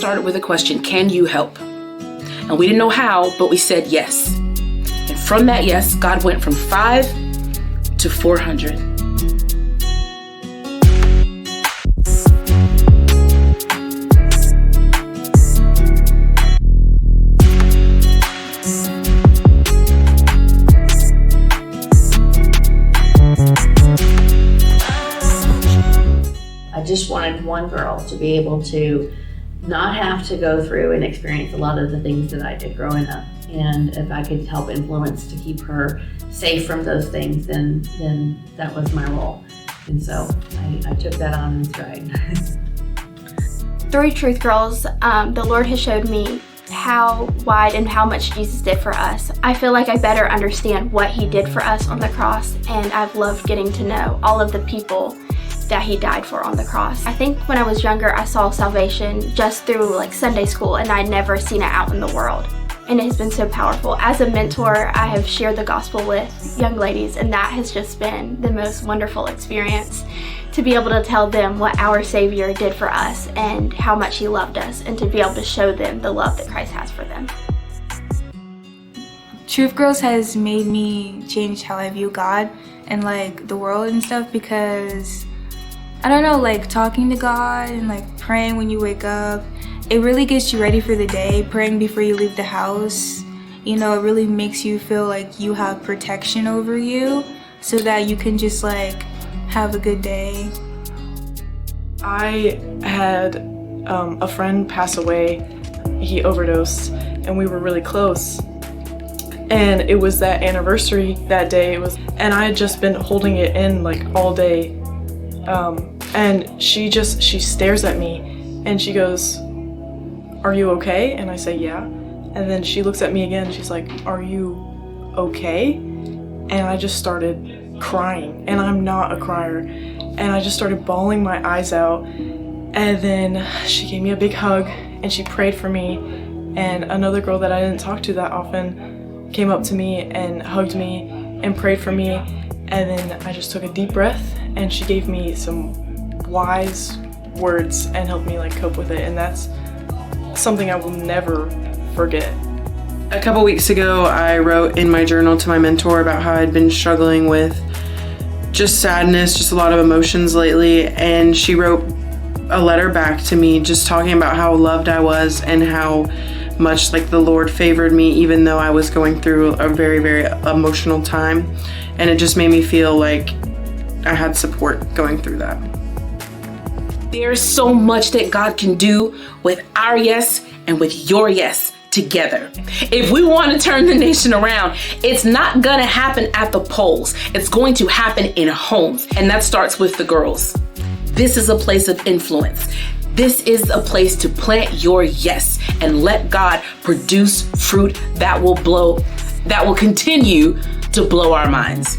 started with a question, can you help? And we didn't know how, but we said yes. And from that yes, God went from 5 to 400. I just wanted one girl to be able to not have to go through and experience a lot of the things that I did growing up. And if I could help influence to keep her safe from those things, then that was my role. And so I took that on in stride. Through TruthGirlz, the Lord has showed me how wide and how much Jesus did for us. I feel like I better understand what He did for us on the cross, and I've loved getting to know all of the people that He died for on the cross. I think when I was younger, I saw salvation just through like Sunday school, and I'd never seen it out in the world. And it has been so powerful. As a mentor, I have shared the gospel with young ladies, and that has just been the most wonderful experience, to be able to tell them what our Savior did for us and how much He loved us, and to be able to show them the love that Christ has for them. TruthGirlz has made me change how I view God and like the world and stuff, because I don't know, like talking to God and like praying when you wake up, it really gets you ready for the day. Praying before you leave the house, you know, it really makes you feel like you have protection over you so that you can just like have a good day. I had a friend pass away. He overdosed and we were really close. And it was that anniversary that day. And I had just been holding it in like all day. And she stares at me and she goes, "Are you okay?" And I say, "Yeah." And then she looks at me again and she's like, "Are you okay?" And I just started crying, and I'm not a crier. And I just started bawling my eyes out. And then she gave me a big hug and she prayed for me. And another girl that I didn't talk to that often came up to me and hugged me and prayed for me. And then I just took a deep breath and she gave me some wise words and helped me like cope with it. And that's something I will never forget. A couple weeks ago, I wrote in my journal to my mentor about how I'd been struggling with just sadness, just a lot of emotions lately, and she wrote a letter back to me just talking about how loved I was and how much like the Lord favored me even though I was going through a very, very emotional time. And it just made me feel like I had support going through that. There's so much that God can do with our yes and with your yes together. If we want to turn the nation around, it's not gonna happen at the polls. It's going to happen in homes, and that starts with the girls. This is a place of influence. This is a place to plant your yes and let God produce fruit that will continue to blow our minds.